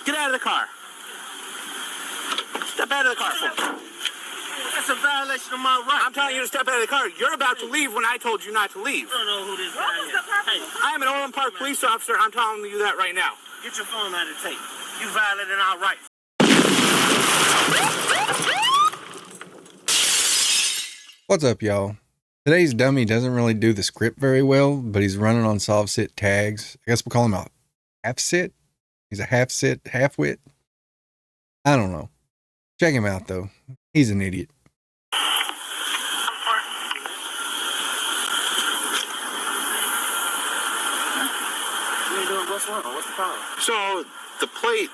get out of the car. Step out of the car. That's a violation of my rights. I'm telling you to step out of the car. You're about to leave when I told you not to leave. I don't know who this guy is. Hey, I am an Orland Park police officer. I'm telling you that right now. get your phone out of tape. You violating our rights. What's up, y'all? Today's dummy doesn't really do the script very well, but he's running on Sovcit tags. I guess we'll call him a half-sit. He's a half-sit, half-wit. I don't know. Check him out, though. He's an idiot. What's wrong? What's the problem? So the plate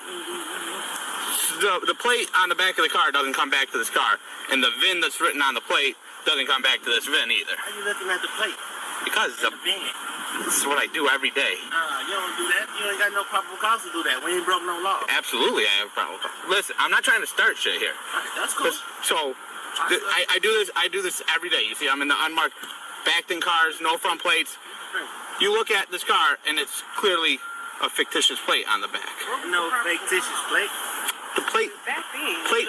on the back of the car doesn't come back to this car, and the VIN that's written on the plate doesn't come back to this VIN either. How you looking at the plate? Because The VIN. this is what I do every day. You don't do that. You ain't got no probable cause to do that. We ain't broke no law. Absolutely, I have a problem. Listen, I'm not trying to start shit here. That's cool. So I do this every day. You see, I'm in the unmarked, backed in cars, no front plates. You look at this car, and it's clearly a fictitious plate on the back. No fictitious plate. The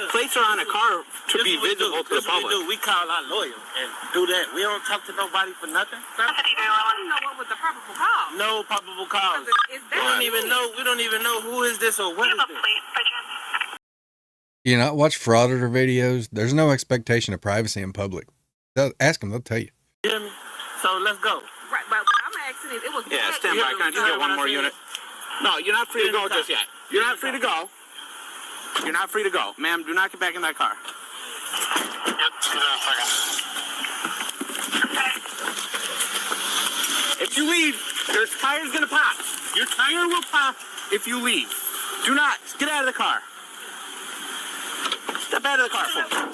plates are on a car to be visible to the public. We call our lawyer and do that. We don't talk to nobody for nothing. I want to know what was the probable cause. No probable cause. Is We don't even know who is this or what is this. You not watch frauditor videos? There's no expectation of privacy in public. Ask them, they'll tell you. You hear me? So let's go. Right, but what I'm asking is, it was Yeah, stand by. Can I just get one more unit? No, you're not free to go just yet. You're not free to go. You're not free to go. Ma'am, do not get back in that car. If you leave, your tire's going to pop. Your tire will pop if you leave. Do not. Get out of the car. Step out of the car for me.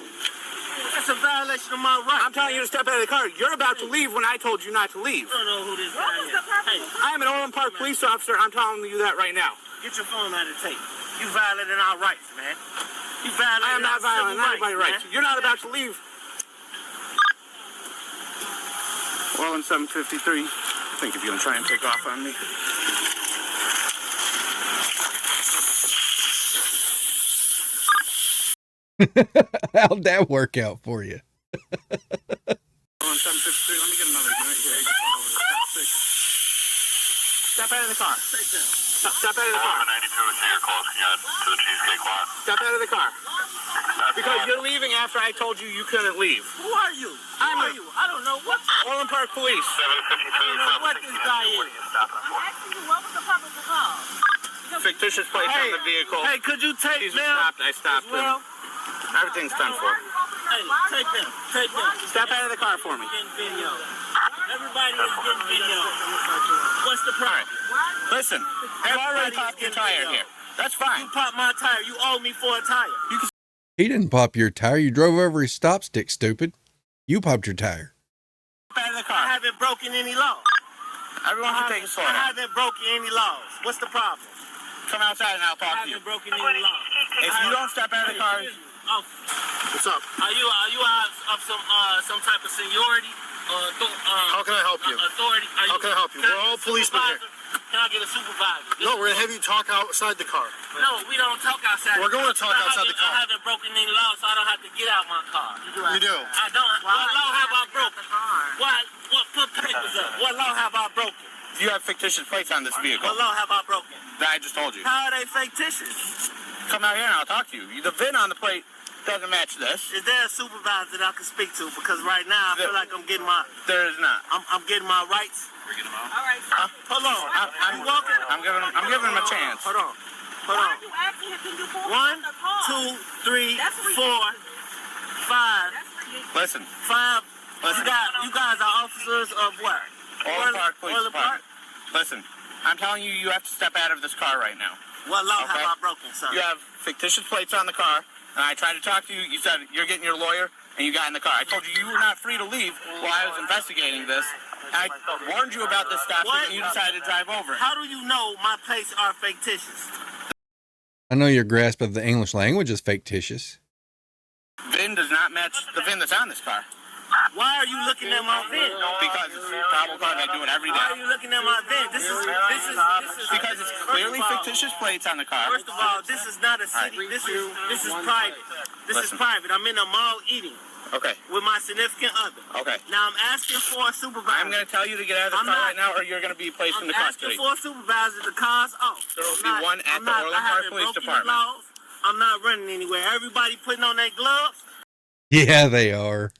That's a violation of my rights. I'm telling you to step out of the car. You're about to leave when I told you not to leave. I don't know who this guy What was the is. probable Hey, cause? I am an Orland Park police officer. I'm telling you that right now. get your phone out of tape. You violating our rights, man. You violating I am not violating anybody's rights. man. You're not about to leave. Well, in 753, I think if you're going to try and take off on me. How'd that work out for you? Well, in 753, let me get another unit here. Just over to the top six. Step out of the car. Step out of the car. 92 to your close to the Cheesecake Lot. Step out of the car. Because you're leaving after I told you you couldn't leave. Who are you? Who are you? I don't know what. Orland Park Police. 752 I don't know what this guy is. I'm asking you, what was the probable cause? Fictitious plates on the vehicle. Hey, could you take He's them stopped. I stopped as well? him. Everything's done for. Hey, take them. Take them. Step out of the car for me. Getting video. Everybody is getting video. What's the problem? Listen, you already popped your tire here. That's fine. You popped my tire. You owe me for a tire. He didn't pop your tire. You drove over his stop stick, stupid. You popped your tire. Step out of the I car. haven't broken any law. Everyone can take a photo. I haven't broken any laws. What's the problem? Come outside and I'll I talk to you. haven't broken any laws. If you don't step out of the car, What's up? Are you out of some type of seniority? How can I help you? Authority? How can I help you? We're all policemen here. Can I get a supervisor? No, we're gonna have you talk outside the car. No, we don't talk outside. We're going to talk outside the car. I haven't broken any laws, so I don't have to get out my car. You do. I don't. What law have I broken? What put papers up? What law have I broken? you have fictitious plates on this vehicle. What law have I broken? That I just told you. How are they fictitious? Come out here and I'll talk to you. The VIN on the plate doesn't match this. Is there a supervisor that I can speak to? Because right now I feel like I'm getting my There is not. I'm getting my rights. All right, Hold on. I'm walking. I'm giving him a chance. Hold on. why are you asking him, can you pull One, the car? 2, 3, That's 4, 5, That's ridiculous. Listen, 5. Listen. You guys are officers of what? Orland Park Police Orland Park? Department. Listen, I'm telling you, you have to step out of this car right now. What law Okay. have I broken, sir? You have fictitious plates on the car, and I tried to talk to you. You said you're getting your lawyer, and you got in the car. I told you you were not free to leave while I was investigating this. I warned you about this stop, What? and you decided to drive over it. How do you know my plates are fictitious? I know your grasp of the English language is fictitious. VIN does not match the VIN that's on this car. Why are you looking at my VIN? Because it's a probable cause. I do it every Why are day. you looking at my VIN? This is Because it's clearly fictitious plates on the car. First of all, this is not a city. This is private. This is private. I'm in a mall eating Okay. with my significant other. Okay. Now I'm asking for a supervisor. I'm going to tell you to get out of the I'm car not- right now, or you're going to be placed in I'm the asking custody. for a supervisor. The car's off. There will be one at the Orland Park Police Department. I'm not running anywhere. Everybody putting on their gloves Yeah, they are.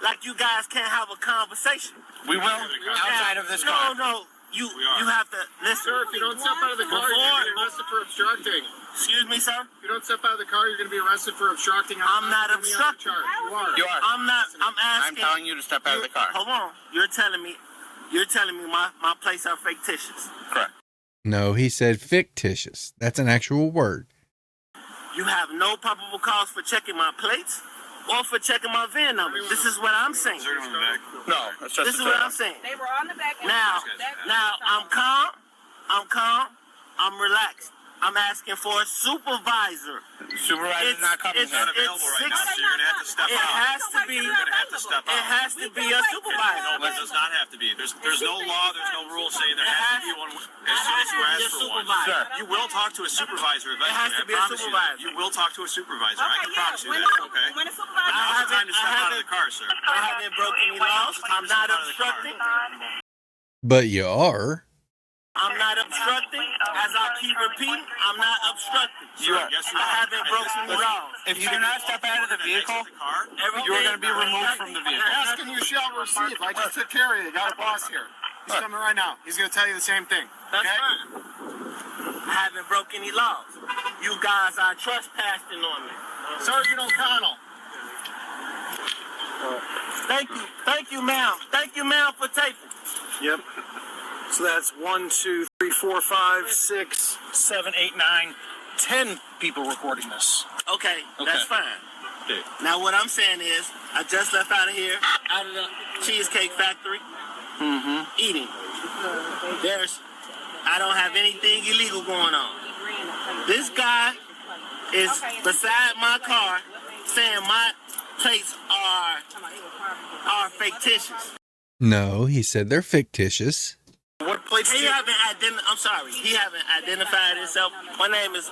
like you guys can't have a conversation. We will outside of this car. No. You have to listen. Sir, if you don't step out of the car, you're going to be arrested for obstructing. Excuse me, sir. If you don't step out of the car, you're going to be arrested for obstructing. I'm not obstructing. You are. You are. I'm not. I'm I'm asking. telling you to step out of the car. Hold on. You're telling me my plates are fictitious. Correct. No, he said fictitious. That's an actual word. You have no probable cause for checking my plates or for checking my VIN number. This is what I'm saying. No, it's just This is what I'm saying. They were on the back. Now, I'm calm. I'm relaxed. I'm asking for a supervisor. Supervisor's not coming It's here. available right now, so you're going to have to step It has to be. You're going to have to step It has to be a supervisor. No, it does not have to be. There's no law, there's no rule saying there has to be one. As soon as you ask for one, Sir. you will talk to a supervisor eventually. has to be a I promise you that. supervisor. You will talk to a supervisor. I can promise you When that. Okay. When the supervisor. Now's the time to step out of the car, sir. I haven't broken any laws. I'm not obstructing. But you are. I'm not obstructing. As I keep repeating, I'm not obstructing. You are. Yes, you I are. haven't broken the laws. If you do not step out of the vehicle, you are going to be removed from the vehicle. Asking you shall receive. I just took care of you. Got a boss here. He's coming right now. He's going to tell you the same thing. That's Okay? fine. I haven't broken any laws. You guys are trespassing on me. Sergeant O'Connell. Thank you, ma'am. Thank you, ma'am, for taping. Yep. So that's 1, 2, 3, 4, 5, 6, 7, 8, 9, 10 people recording this. Okay, that's fine. Okay. Now what I'm saying is, I just left out of here, out of the Cheesecake Factory, eating. I don't have anything illegal going on. This guy is beside my car saying my plates are fictitious. No, he said they're fictitious. What plates do He you... haven't identified himself. My name is.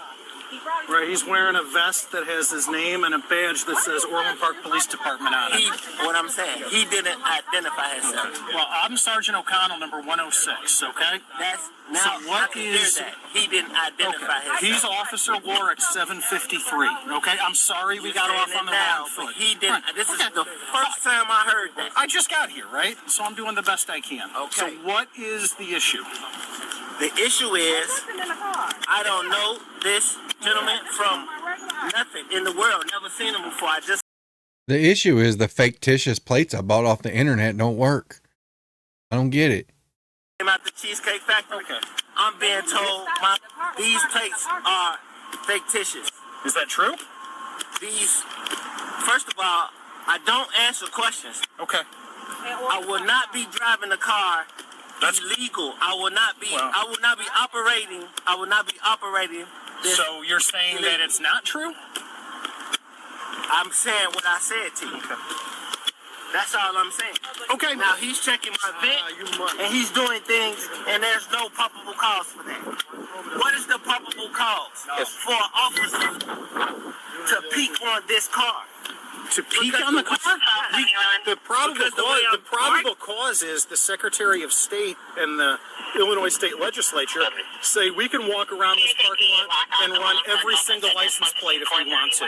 Right, he's wearing a vest that has his name and a badge that says Orland Park Police Department on it. What I'm saying, he didn't identify himself. Well, I'm Sergeant O'Connell, number 106, okay? That's now. So what I can hear is- that. He didn't identify himself. He's Officer Warwick, 753, okay? I'm sorry we got off on the wrong foot. He didn't. Right, This is okay. the first time I heard that. I just got here, right? So I'm doing the best I can. So Okay. what is the issue? The issue is, I don't know this gentleman from nothing in the world. Never seen him before. I just The issue is the fictitious plates I bought off the internet don't work. I don't get it. came out the Cheesecake Factory. Okay. I'm being told these plates are fictitious. Is that true? First of all, I don't answer questions. Okay. I will not be driving a car illegal. I will not be operating this. So you're saying that it's not true? I'm saying what I said to you. That's all I'm saying. Okay. Now he's checking my vent and he's doing things and there's no probable cause for that. What is the probable cause for an officer to peek on this car? To peek Because on the the car? way The Because the way I'm probable cause is the Secretary of State and the Illinois State Legislature say we can walk around this parking lot and run every single license plate if we want to.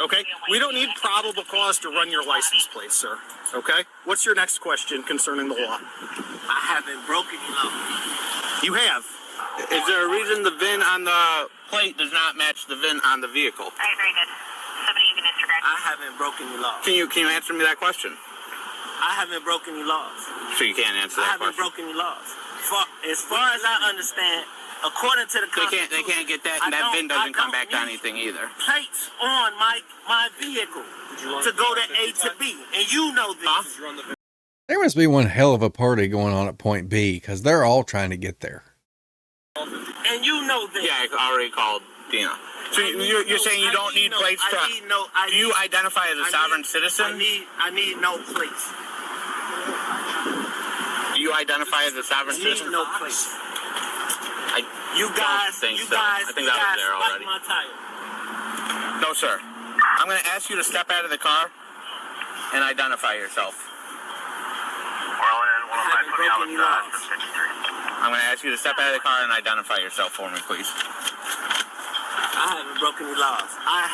Okay? We don't need probable cause to run your license plate, sir. Okay? What's your next question concerning the law? I haven't broken any law. You have. Is there a reason the VIN on the plate does not match the VIN on the vehicle? All right, very good. Somebody even Instagram. I haven't broken any laws. Can you answer me that question? I haven't broken any laws. So you can't answer I that haven't broken question. any laws. As far as I understand, according to the Constitution, They can't get that, and that VIN doesn't come back to anything either. plates on my vehicle to go to A to B, and you know this. There must be one hell of a party going on at point B because they're all trying to get there. And you know this. Yeah, I already called Dina. So you're saying you don't need plates to... Do you identify as a sovereign citizen? I need no plates. Do you identify as a sovereign I need citizen? no plates. You guys think so. I think that was there already. My tire. No, sir. I'm going to ask you to step out of the car and identify yourself. I haven't broken any laws. I'm going to ask you to step out of the car and identify yourself for me, please. I haven't broken any laws. I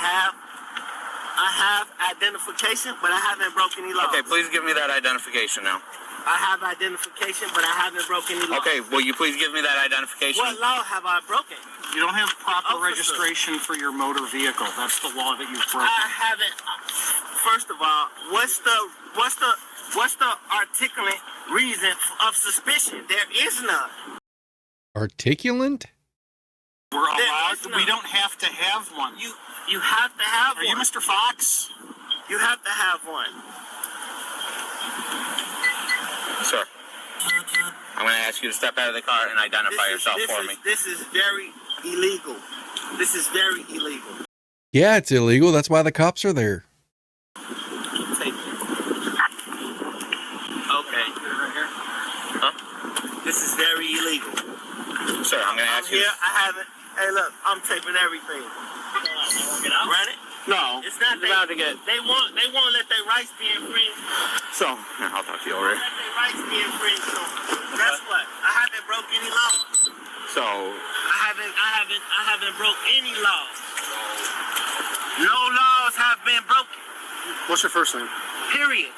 have identification, but I haven't broken any laws. Okay, please give me that identification now. I have identification, but I haven't broken any laws. Okay, will you please give me that identification? What law have I broken? You don't have proper Officer. registration for your motor vehicle. That's the law that you've broken. I haven't. First of all, what's the articulate reason of suspicion? There is none. Articulant? We're allowed. is none. We don't have to have one. You have to have Are one. you Mr. Fox? You have to have one. Sir, I'm going to ask you to step out of the car and identify yourself for me. This is very illegal. This is very illegal. Yeah, it's illegal. That's why the cops are there. Take it. Okay. Huh? This is very illegal. Sir, I'm going to ask you... Here, I haven't. Hey, look, I'm taping everything. Run it? No, It's not he's about to get... They won't let their rights be infringed. So, I'll talk to you over Let here. their rights be infringed. So guess what? I haven't broke any laws. So, I haven't broke any laws. No laws have been broken. What's your first name? Period.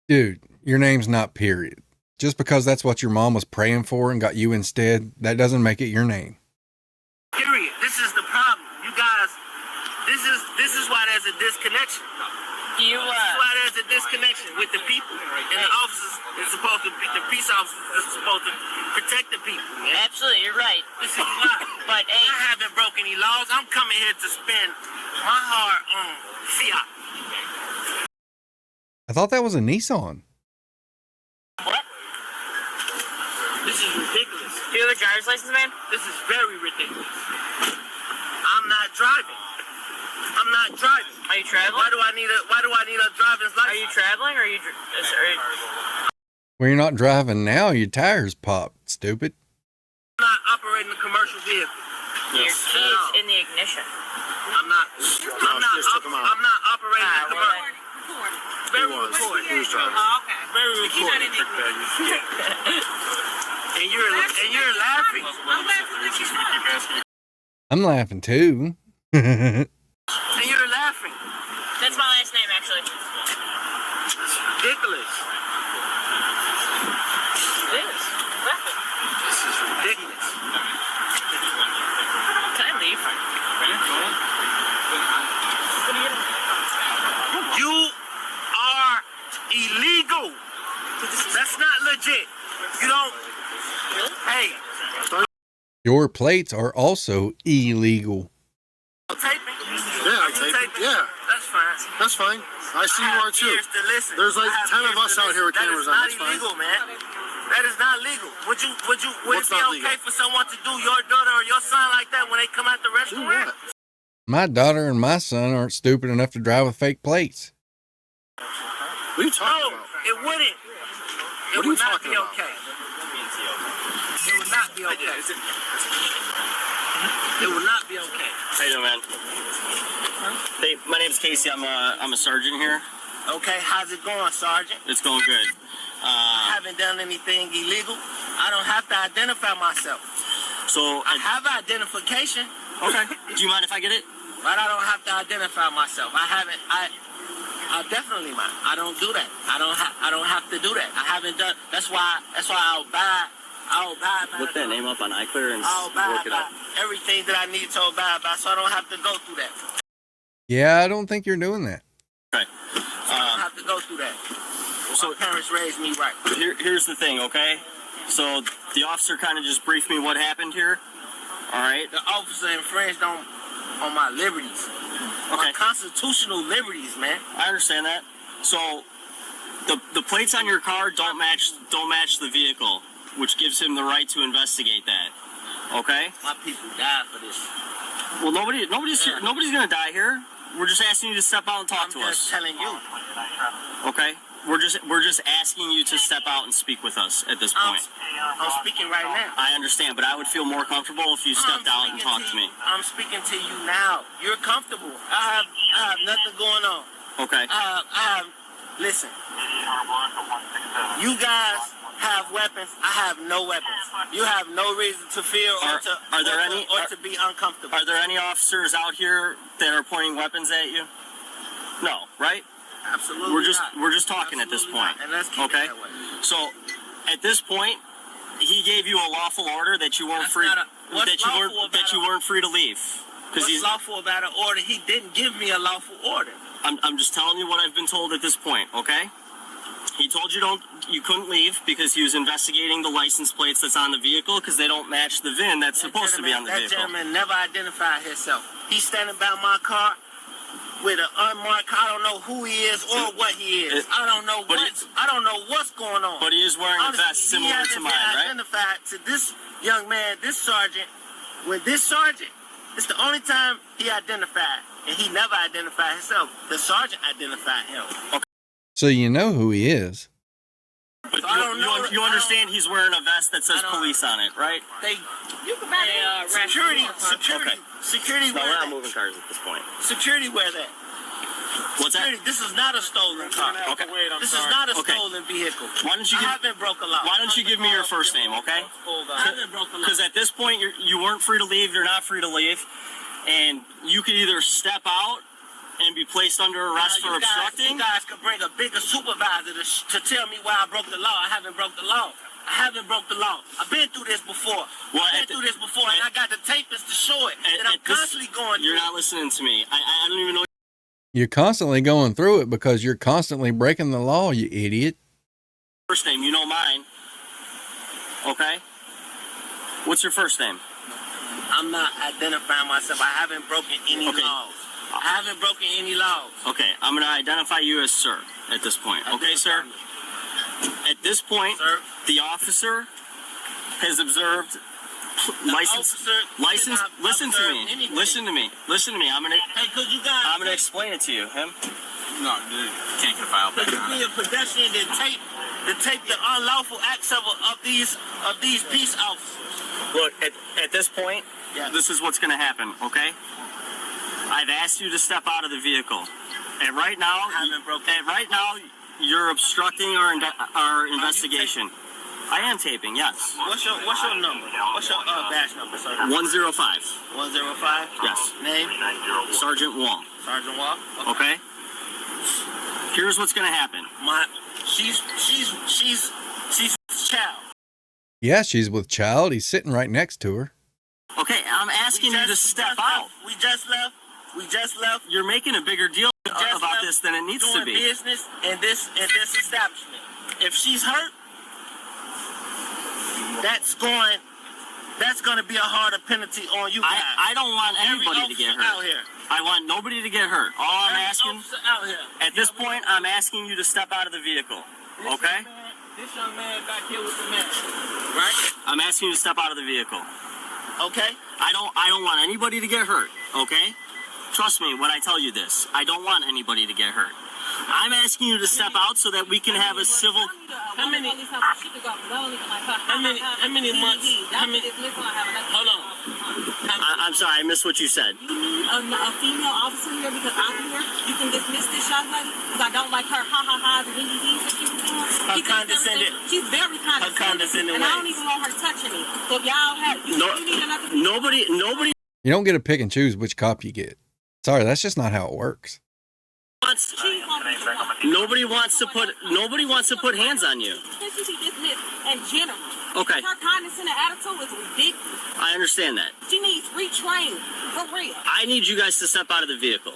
Dude, your name's not period. Just because that's what your mom was praying for and got you instead, that doesn't make it your name. Period. This is the problem. You guys, this is why there's a disconnection. This is why there's a disconnection with the people. And the officers is supposed to be, the peace officers is supposed to protect the people. Absolutely, you're right. This is why. But hey, I haven't broken any laws. I'm coming here to spend my hard-earned fiat. I thought that was a Nissan. what? This is ridiculous. Do you have a driver's license, man? This is very ridiculous. I'm not driving. Are you traveling? Why do I need a driver's license? Are you traveling or are you? Well, you're not driving now. Your tires popped, stupid. I'm not operating a commercial vehicle. Your keys in the ignition. I'm not operating a commercial. Very recorded. Oh, okay. Very He's not recorded. in it. And you're laughing. I'm laughing. I'm laughing too. And you're laughing. That's my last name, actually. It's ridiculous. It is. Laughing. This is ridiculous. Can I leave? You are illegal. That's not legit. You don't. Hey, Your plates are also illegal. tape me. Yeah, I tape it. Yeah, That's fine. that's fine. I see you are too. Ears to listen. There's like I have 10 of ears us to out here with listen. cameras on. That That's is fine. not illegal, man. That is not legal. Would it What's be not okay legal? for someone to do your daughter or your son like that when they come out the Do restaurant? what? My daughter and my son aren't stupid enough to drive with fake plates. What are you talking No, about? it wouldn't. It What are you would not talking be about? okay. It would not be okay. It would not be okay. How you doing, man? Hey, my name's Casey. I'm a sergeant here. Okay, how's it going, Sergeant? It's going good. I haven't done anything illegal. I don't have to identify myself. So, I have identification, okay. Do you mind if I get it? but I don't have to identify myself. I definitely mind. I don't do that. I don't have to do that. I haven't done. That's why I'll buy by. Look that name up on iClear and I'll buy work it by out. everything that I need to abide by, so I don't have to go through that. Yeah, I don't think you're doing that. Okay. So I don't have to go through that. So My parents raised me right. here's the thing, okay? So the officer kind of just briefed me what happened here. All right. The officer infringed on my liberties, my Okay. constitutional liberties, man. I understand that. So the plates on your car don't match the vehicle, which gives him the right to investigate that. Okay. My people died for this. Well, nobody's gonna die here. We're just asking you to step out and talk to I'm just us. telling you. Okay. We're just asking you to step out and speak with us at this point. I'm speaking right now. I understand, but I would feel more comfortable if you stepped out and talked to me. I'm speaking to you now. You're comfortable. I have nothing going on. Okay. Listen. You guys have weapons. I have no weapons. You have no reason to fear or to be uncomfortable. Are there any officers out here that are pointing weapons at you? No, right? Absolutely. We're just talking at this point. And let's keep it that way. So at this point, he gave you a lawful order that you weren't free that you weren't free to leave. What's lawful about an order? He didn't give me a lawful order. I'm just telling you what I've been told at this point, okay? He told you couldn't leave because he was investigating the license plates that's on the vehicle because they don't match the VIN that's supposed to be on the vehicle. That gentleman never identified himself. He's standing by my car with an unmarked car. I don't know who he is or what he is. I don't know what's going on. But he is wearing a vest similar to mine, right? He identified to this young man, this sergeant. With this sergeant, it's the only time he identified, and he never identified himself. The sergeant identified him. Okay. So you know who he is. But you understand he's wearing a vest that says police on it, right? Security No, wear we're not that. moving cars at this point. Security wear that. What's that? This is not a stolen car. Okay. This is not a stolen vehicle. Why don't you I haven't broke a law. Why don't you give me your first name, okay? I haven't broke a law. Because at this point, you weren't free to leave. You're not free to leave. And you could either step out and be placed under arrest for obstructing. You guys could bring a bigger supervisor to tell me why I broke the law. I haven't broke the law. I haven't broke the law. I've been through this before. And I got the tapes to show it. And I'm constantly going through. You're not listening to me. I don't even know. You're constantly going through it because you're constantly breaking the law, you idiot. First name, you know mine. Okay? What's your first name? I'm not identifying myself. I haven't broken any laws. I haven't broken any laws. Okay, I'm going to identify you as sir at this point. Okay, sir? At this point, Sir? the officer has observed license. Listen to me. Listen to me. I'm gonna explain it to you. Him? No, you can't get a file back Could you on be it. a pedestrian to tape the unlawful acts of these peace officers? Look, at this point, Yeah. this is what's gonna happen. Okay? I've asked you to step out of the vehicle, and right now, you're obstructing our investigation. I am taping, yes. What's your number? What's your badge number, sir? 105. 105? Yes. Name? Sergeant Wong. Sergeant Wall? Okay? Here's what's gonna happen. She's child. Yeah, she's with child. He's sitting right next to her. Okay, I'm asking you to step out. We just left. You're making a bigger deal about this than it needs to be. Doing business in this establishment. If she's hurt, that's going to be a harder penalty on you guys. I don't want anybody to get hurt. Out here. I want nobody to get hurt. All I'm asking, out here. at this point, I'm asking you to step out of the vehicle. Okay? This young man back here with the mask, right? I'm asking you to step out of the vehicle. Okay. I don't want anybody to get hurt. Okay? Trust me when I tell you this. I don't want anybody to get hurt. I'm asking you to step out so that we can have a civil. How many months? Hold on. I'm sorry, I missed what you said. You need a female officer here because I'm here. You can dismiss this young lady because I don't like her ha-ha-has and hee-hee-hees that she was doing. Her condescending. She's very condescending. And I don't even want her touching me. So if y'all have, you need another. Nobody. You don't get to pick and choose which cop you get. Sorry, that's just not how it works. Nobody wants to put hands on you. She should be dismissed in general. Okay. Her condescending attitude is ridiculous. I understand that. She needs retraining for real. I need you guys to step out of the vehicle.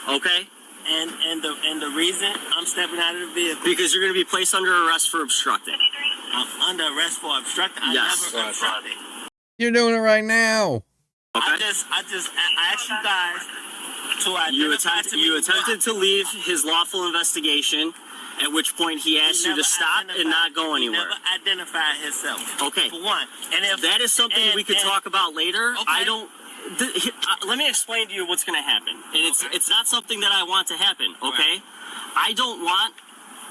Okay? And the reason I'm stepping out of the vehicle Because you're going to be placed under arrest for obstructing. I'm under arrest for obstructing. I Yes. never obstructed. You're doing it right now. Okay? I asked you guys to identify to me. You attempted to leave his lawful investigation, At which point he asked you to stop and not go anywhere. He never identified himself. Okay. For one. And if that is something we could talk about later. Okay. I don't. Let me explain to you what's going to happen, and it's not something that I want to happen. Okay, I don't want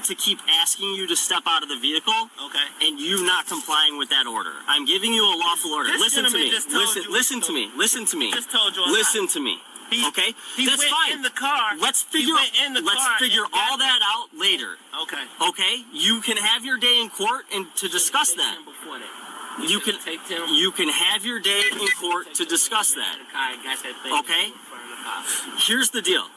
to keep asking you to step out of the vehicle. Okay, and you not complying with that order. I'm giving you a lawful order. Listen to me. Listen to me. Listen to me. Just told you. Listen to me. Okay, that's fine. In the car. Let's figure all that out later. Okay. Okay, you can have your day in court and to discuss that. You can have your day in court to discuss that. Okay? Here's the deal.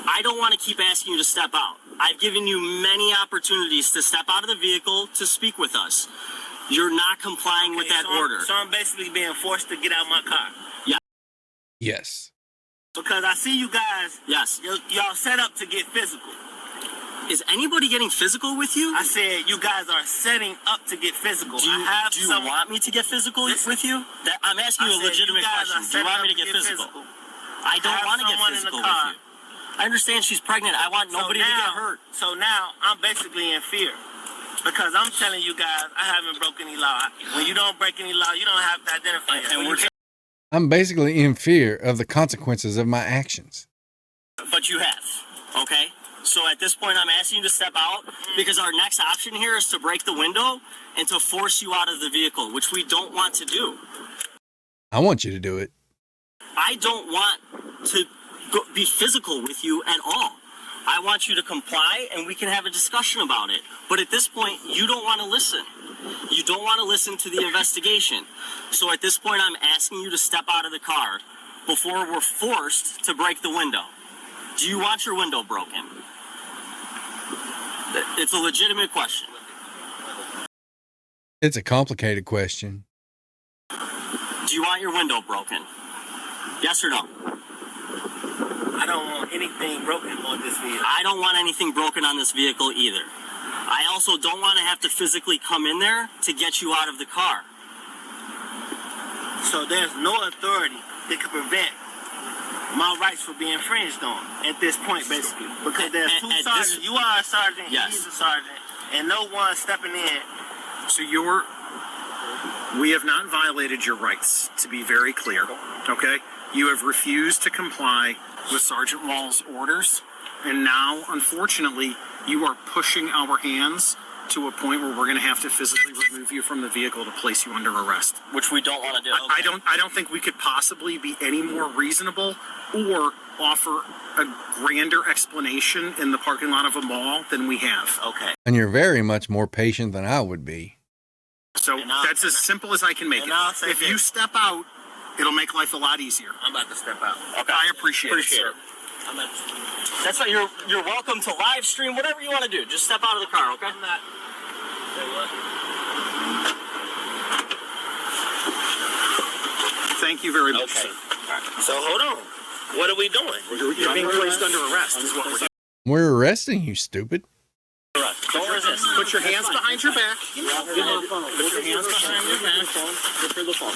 I don't want to keep asking you to step out. I've given you many opportunities to step out of the vehicle to speak with us. You're not complying with that order. So I'm basically being forced to get out my car. Yeah. Yes. Because I see you guys. Yes. Y'all set up to get physical. Is anybody getting physical with you? I said you guys are setting up to get physical. Do you want me to get physical with you? I'm asking you a legitimate question. Do you want me to get physical? I don't want to get physical with you. I understand she's pregnant. I want nobody to get hurt. So now I'm basically in fear. Because I'm telling you guys, I haven't broken any law. When you don't break any law, you don't have to identify it. I'm basically in fear of the consequences of my actions. But you have, okay? So at this point, I'm asking you to step out because our next option here is to break the window and to force you out of the vehicle, which we don't want to do. I want you to do it. I don't want to be physical with you at all. I want you to comply and we can have a discussion about it. But at this point, you don't want to listen. You don't want to listen to the investigation. So at this point, I'm asking you to step out of the car before we're forced to break the window. Do you want your window broken? It's a legitimate question. It's a complicated question. Do you want your window broken? Yes or no? I don't want anything broken on this vehicle. I don't want anything broken on this vehicle either. I also don't want to have to physically come in there to get you out of the car. So there's no authority that could prevent my rights from being infringed on at this point, basically. Because there's two sergeants. You are a sergeant, he's a sergeant, and no one stepping in. So we have not violated your rights, to be very clear, okay? You have refused to comply with Sergeant Wall's orders, and now, unfortunately, you are pushing our hands to a point where we're going to have to physically remove you from the vehicle to place you under arrest. Which we don't want to do. I don't think we could possibly be any more reasonable or offer a grander explanation in the parking lot of a mall than we have. Okay. And you're very much more patient than I would be. So that's as simple as I can make it. If you step out, it'll make life a lot easier. I'm about to step out. Okay. I appreciate it, sir. That's why you're welcome to live stream, whatever you want to do. Just step out of the car, okay? I'm not. Say what? Thank you very much, Okay. sir. Right. So hold on. What are we doing? You're being placed under arrest is what we're doing. We're arresting you, stupid. Don't resist. Put your hands behind your back. Put your hands behind your back. Give her the phone.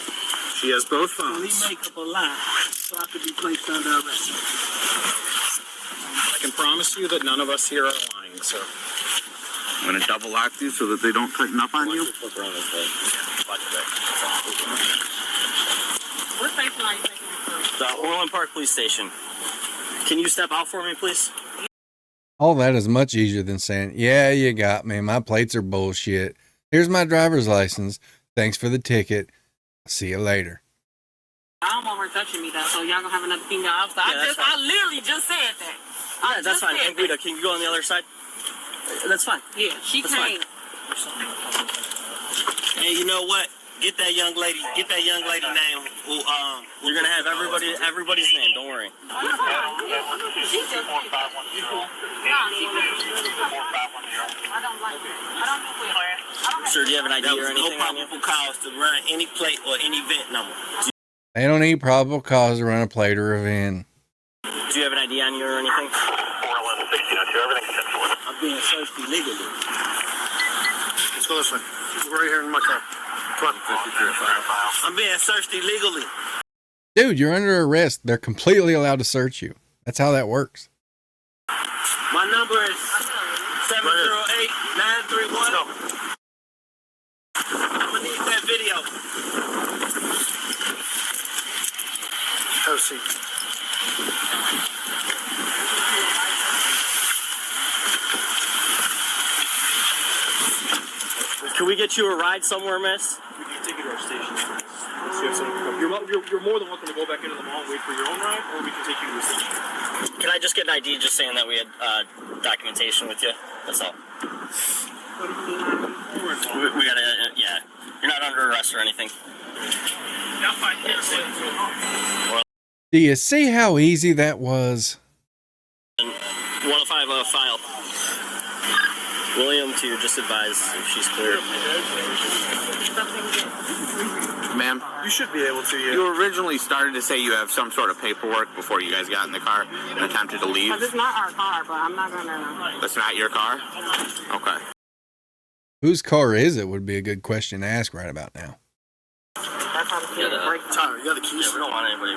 She has both We phones. make up a lie so I could be placed under arrest. I can promise you that none of us here are lying, sir. I'm going to double lock you so that they don't tighten up on you. What station are you taking me to? The Orland Park Police Station. Can you step out for me, please? All that is much easier than saying, yeah, you got me. My plates are bullshit. Here's my driver's license. Thanks for the ticket. See you later. I don't want her touching me though, so y'all gonna have another female officer. I literally just said that. Yeah, that's fine. And Guido, can you go on the other side? That's fine. Yeah, she That's came. And you know what? Get that young lady name. You're gonna have everybody's name. Don't worry. She just Sir, do you have an ID There or was anything no on you? probable cause to run any plate or any VIN number. They don't need probable cause to run a plate or a VIN. Do you have an ID on you or anything? 411-1602, I'm being searched illegally. Let's go this way. Right here in my car. Come on. I'm being searched illegally. Dude, you're under arrest. They're completely allowed to search you. That's how that works. My number is 703. receipt. Can we get you a ride somewhere, miss? We can take you to our station. You're more than welcome to go back into the mall and wait for your own ride, or we can take you to the station. Can I just get an ID just saying that we had documentation with you? That's all. We gotta, yeah. You're not under arrest or anything. Do you see how easy that was? 105 file. William to just advise if she's clear. Ma'am, You should be able to, yeah. you originally started to say you have some sort of paperwork before you guys got in the car and attempted to leave. Because it's not our car, but I'm not gonna. That's not your car? Okay. Whose car is it would be a good question to ask right about now. That's how I'm feeling. Tyler, you got the keys? We don't want anybody.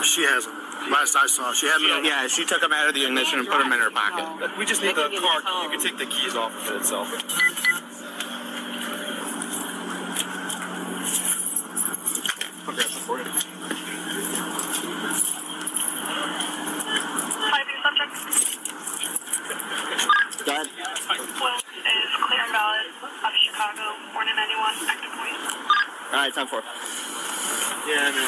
She has them. Last I saw, she had them. Yeah, she took them out of the ignition and put them in her pocket. We just need the car key. You can take the keys off of it itself. I'll grab them for you. 5-year subject. Go ahead. Will is clear and valid of Chicago, born in 91, active point. All right, time for it. Yeah, no.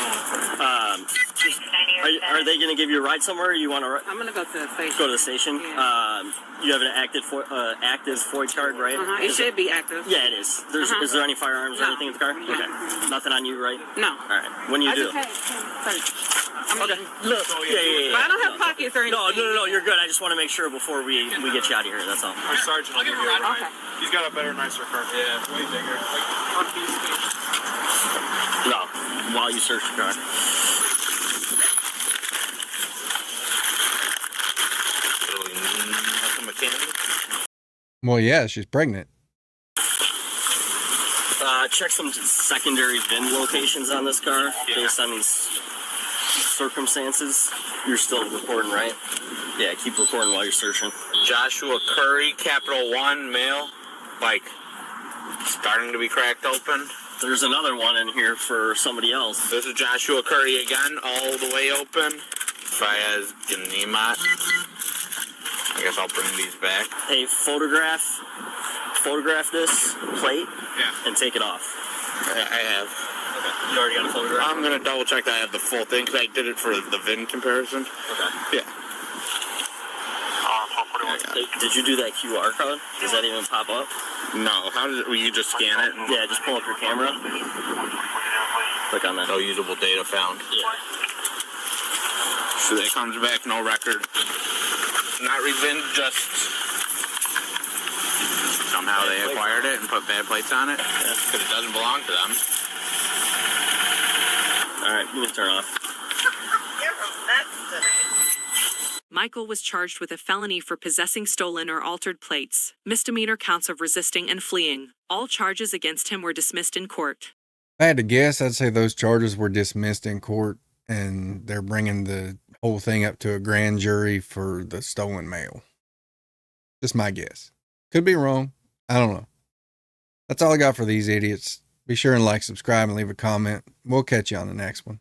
Are they going to give you a ride somewhere? Or you want to I'm gonna go to the station. go to the station? Yeah. You have an active FOID card, right? It should be active. Yeah, it is. Is there any firearms or No. anything in the car? No. Okay. Nothing on you, right? No. All right. When you I do. just had I mean, Okay. Look. Yeah. but I don't have pockets or anything. No. You're good. I just want to make sure before we get you out of here. That's all. Our sergeant will give you a ride. Okay. He's got a better, nicer car. Yeah, way bigger. No. While you search the car. Well, yeah, she's pregnant. Check some secondary VIN locations on this car based on these circumstances. You're still recording, right? Yeah, keep recording while you're searching. Joshua Curry, capital 1, male, like starting to be cracked open. There's another one in here for somebody else. This is Joshua Curry again, all the way open. Fayez Ganimat. I guess I'll bring these back. Hey, photograph this plate and take it off. I have. Okay. You already got a photograph? I'm going to double check that I have the full thing because I did it for the VIN comparison. Okay. Yeah. Hey, did you do that QR code? Does that even pop up? No. How did it? Will you just scan it? Yeah, just pull up your camera. Click on that. No usable data found. Yeah. So it comes back, no record. Not VIN, just somehow they acquired it and put bad plates on it because it doesn't belong to them. All right, you can turn off. Michael was charged with a felony for possessing stolen or altered plates, misdemeanor counts of resisting and fleeing. All charges against him were dismissed in court. If I had to guess, I'd say those charges were dismissed in court and they're bringing the whole thing up to a grand jury for the stolen mail. Just my guess. Could be wrong. I don't know. That's all I got for these idiots. Be sure and like, subscribe, and leave a comment. We'll catch you on the next one.